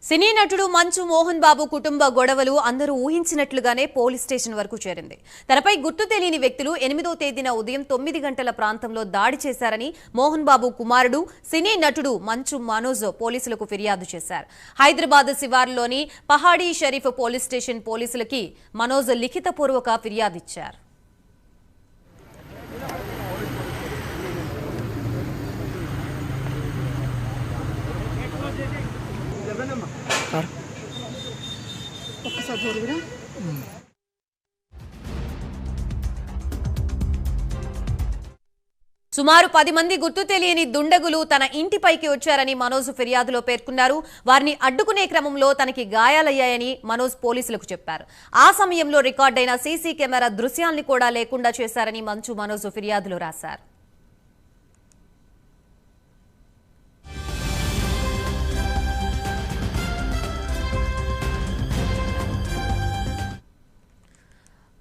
సినీ నటుడు మంచు మోహన్ బాబు కుటుంబ గొడవలు అందరూ ఊహించినట్లుగానే పోలీస్ స్టేషన్ వరకు చేరింది. తనపై గుర్తు తెలియని వ్యక్తులు 8వ తేదీన ఉదయం 9 గంటల ప్రాంతంలో దాడి చేశారని మోహన్ బాబు కుమారుడు సినీ నటుడు మంచు మనోజ్ పోలీసులకు ఫిర్యాదు చేశారు. హైదరాబాద్ శివార్లోని పహాడీ షరీఫ్ పోలీస్ స్టేషన్ పోలీసులకి మనోజ్ లిఖితపూర్వక ఫిర్యాదు ఇచ్చారు. సుమారు 10 మంది గుర్తు తెలియని దుండగులు తన ఇంటిపైకి వచ్చారని మనోజ్ ఫిర్యాదులో పేర్కొన్నారు. వారిని అడ్డుకునే క్రమంలో తనకి గాయాలయ్యాయని మనోజ్ పోలీసులకు చెప్పారు. ఆ సమయంలో రికార్డైన సీసీ కెమెరా దృశ్యాల్ని కూడా లేకుండా చేశారని మంచు మనోజ్ ఫిర్యాదులో రాశారు.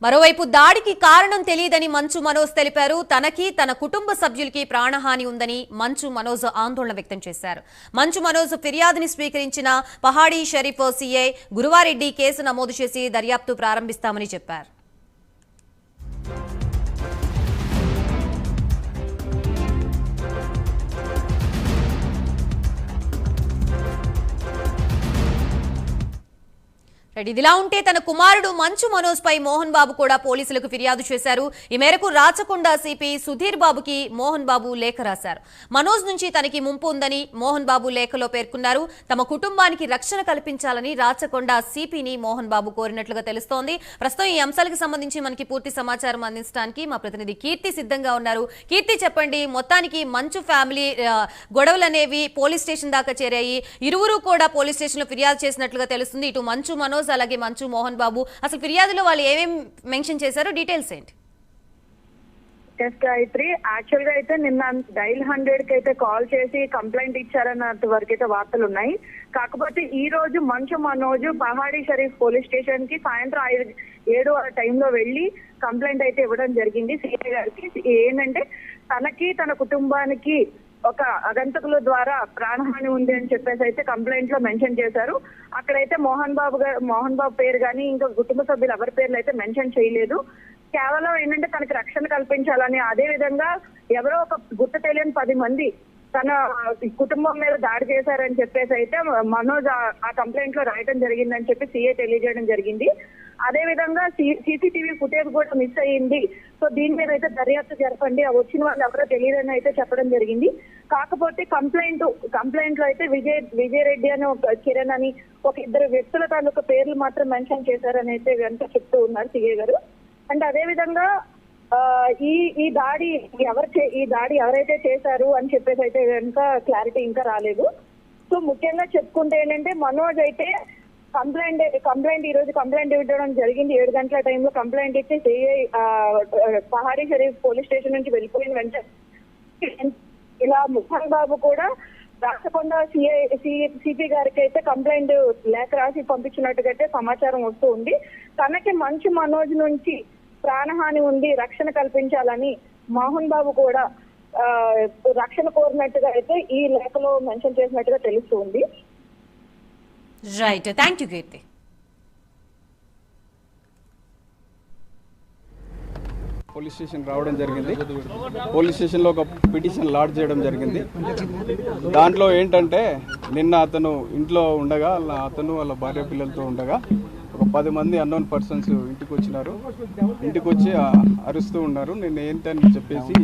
మరోవైపు దాడికి కారణం తెలియదని మంచు మనోజ్ తెలిపారు. తనకి తన కుటుంబ సభ్యులకి ప్రాణహాని ఉందని మంచు మనోజ్ ఆందోళన వ్యక్తం చేశారు. మంచు మనోజ్ ఫిర్యాదుని స్వీకరించిన పహాడీ షరీఫ్ సీఐ గురువారెడ్డి కేసు నమోదు చేసి దర్యాప్తు ప్రారంభిస్తామని చెప్పారు. ఇదిలా ఉంటే తన కుమారుడు మంచు మనోజ్ పై మోహన్ బాబు కూడా పోలీసులకు ఫిర్యాదు చేశారు. ఈ మేరకు రాచకొండ సిపి సుధీర్ బాబుకి మోహన్ బాబు లేఖ రాశారు. మనోజ్ నుంచి తనకి ముంపు ఉందని మోహన్ బాబు లేఖలో పేర్కొన్నారు. తమ కుటుంబానికి రక్షణ కల్పించాలని రాచకొండ సిపిని మోహన్ బాబు కోరినట్లుగా తెలుస్తోంది. ప్రస్తుతం ఈ అంశాలకు సంబంధించి మనకి పూర్తి సమాచారం అందించడానికి మా ప్రతినిధి కీర్తి సిద్ధంగా ఉన్నారు. కీర్తి, చెప్పండి, మొత్తానికి మంచు ఫ్యామిలీ గొడవలు అనేవి పోలీస్ స్టేషన్ దాకా చేరాయి. ఇరువురు కూడా పోలీస్ స్టేషన్ లో ఫిర్యాదు చేసినట్లుగా తెలుస్తుంది. ఇటు మంచు మనోజ్ అలాగే మంచు మోహన్ బాబు, అసలు ఫిర్యాదులో వాళ్ళు ఏమేమి మెన్షన్ చేశారు, డీటెయిల్స్ ఏంటి? గాయత్రి, యాక్చువల్ గా అయితే నిన్న డైల్ 100 కి అయితే కాల్ చేసి కంప్లైంట్ ఇచ్చారన్న వరకు అయితే వార్తలు ఉన్నాయి. కాకపోతే ఈ రోజు మంచు మనోజ్ పహాడీ షరీఫ్ పోలీస్ స్టేషన్ కి సాయంత్రం 7 ఆ టైంలో వెళ్లి కంప్లైంట్ అయితే ఇవ్వడం జరిగింది సిఐ గారికి. ఏంటంటే తనకి తన కుటుంబానికి ఒక అగంతకుల ద్వారా ప్రాణహాని ఉంది అని చెప్పేసి అయితే కంప్లైంట్ లో మెన్షన్ చేశారు. అక్కడైతే మోహన్ బాబు పేరు కానీ ఇంకా కుటుంబ సభ్యులు ఎవరి పేర్లు అయితే మెన్షన్ చేయలేదు. కేవలం ఏంటంటే తనకి రక్షణ కల్పించాలని, అదే విధంగా ఎవరో ఒక గుర్తు తెలియని 10 మంది తన కుటుంబం మీద దాడి చేశారని చెప్పేసి అయితే మనోజ్ ఆ కంప్లైంట్ లో రాయడం జరిగిందని చెప్పి సీఏ తెలియజేయడం జరిగింది. అదే విధంగా సీసీటీవీ ఫుటేజ్ కూడా మిస్ అయ్యింది, సో దీని మీద అయితే దర్యాప్తు జరపండి, వచ్చిన వాళ్ళు ఎవరో తెలియదని అయితే చెప్పడం జరిగింది. కాకపోతే కంప్లైంట్ లో అయితే విజయ్ రెడ్డి అని ఒక కిరణ్ అని ఒక 2 వ్యక్తుల తాలూకు పేర్లు మాత్రం మెన్షన్ చేశారని అయితే వెంట చెప్తూ ఉన్నారు సీఏ గారు. అండ్ అదే విధంగా ఈ దాడి ఎవరైతే చేశారు అని చెప్పేసి అయితే ఇంకా క్లారిటీ ఇంకా రాలేదు. సో ముఖ్యంగా చెప్పుకుంటే ఏంటంటే మనోజ్ అయితే కంప్లైంట్ ఈ రోజు కంప్లైంట్ ఇవ్వడం జరిగింది. 7 గంటల టైంలో కంప్లైంట్ ఇచ్చి CI Pahadi Sharif police station నుంచి వెళ్ళిపోయిన వెంటనే ఇలా మోహన్ బాబు కూడా రాచకొండ సిపి గారికి అయితే కంప్లైంట్ లేఖ రాసి పంపించినట్టుగా అయితే సమాచారం వస్తూ ఉంది. తనకి మంచు మనోజ్ నుంచి ప్రాణహాని ఉంది, రక్షణ కల్పించాలని మోహన్ బాబు కూడా రక్షణ కోరినట్టుగా అయితే ఈ లేఖలో మెన్షన్ చేసినట్టుగా తెలుస్తూ ఉంది. Right, thank you Keerthi. Police station రావడం జరిగింది. పోలీస్ స్టేషన్లో ఒక పిటిషన్ లాడ్జ్ చేయడం జరిగింది. దాంట్లో ఏంటంటే నిన్న అతను ఇంట్లో ఉండగా అతను వాళ్ళ భార్య పిల్లలతో ఉండగా ఒక 10 మంది అన్నోన్ పర్సన్స్ ఇంటికి వచ్చినారు. ఇంటికి వచ్చి అరుస్తూ ఉన్నారు. నేను ఏంటని చెప్పేసి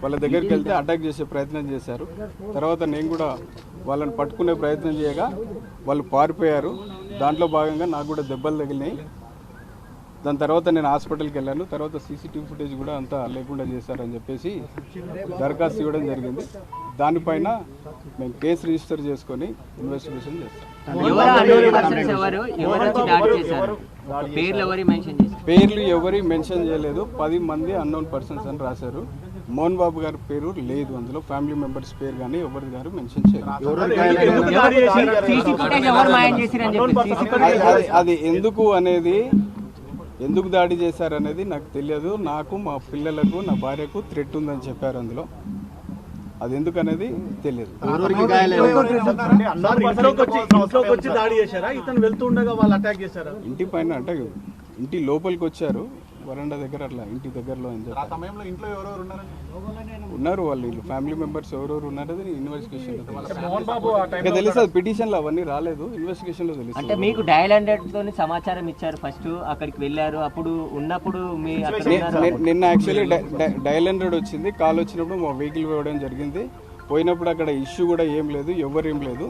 వాళ్ళ దగ్గరికి వెళ్తే అటాక్ చేసే ప్రయత్నం చేశారు. తర్వాత నేను కూడా వాళ్ళని పట్టుకునే ప్రయత్నం చేయగా వాళ్ళు పారిపోయారు. దాంట్లో భాగంగా నాకు కూడా దెబ్బలు తగిలినాయి. దాని తర్వాత నేను హాస్పిటల్కి వెళ్ళాను. తర్వాత సీసీటీవీ ఫుటేజ్ కూడా అంతా లేకుండా చేశారని చెప్పేసి దరఖాస్తు ఇవ్వడం జరిగింది. దానిపైన మేము కేసు రిజిస్టర్ చేసుకొని ఇన్వెస్టిగేషన్ చేస్తాం. పేర్లు ఎవరి మెన్షన్ చేయలేదు. 10 మంది అన్నోన్ పర్సన్స్ అని రాశారు. మోహన్ బాబు గారి పేరు లేదు, అందులో ఫ్యామిలీ మెంబర్స్ పేరు కానీ ఎవరి గారు మెన్షన్ చేయలేదు. అది ఎందుకు దాడి చేశారనేది నాకు తెలియదు. నాకు, మా పిల్లలకు, నా భార్యకు థ్రెట్ ఉందని చెప్పారు. అందులో అది ఎందుకనేది తెలియదు. ఇంట్లోకి వచ్చి దాడి చేశారా? ఇతను వెళ్తుండగా వాళ్ళు అటాక్ చేశారా? ఇంటి పైన అంటే ఇంటి లోపలికి వచ్చారు, వరండా దగ్గర అట్లా ఇంటి దగ్గరలో ఉన్నారు వాళ్ళు, ఫ్యామిలీ మెంబర్స్ ఎవరెవరు ఉన్నారో ఇన్వెస్టిగేషన్ ఇంకా తెలుస్తుంది. పిటిషన్లు అవన్నీ రాలేదు, ఇన్వెస్టిగేషన్ లో తెలుస్తుంది. అంటే మీకు డయల్ 100 తోని సమాచారం ఇచ్చారు, ఫస్ట్ అక్కడికి వెళ్ళారు, అప్పుడు ఉన్నప్పుడు మీ నిన్న యాక్చువల్లీ డయల్ 100 వచ్చింది, కాల్ వచ్చినప్పుడు మా వెహికల్ పోవడం జరిగింది. పోయినప్పుడు అక్కడ ఇష్యూ కూడా ఏం లేదు, ఎవరు ఏం లేదు.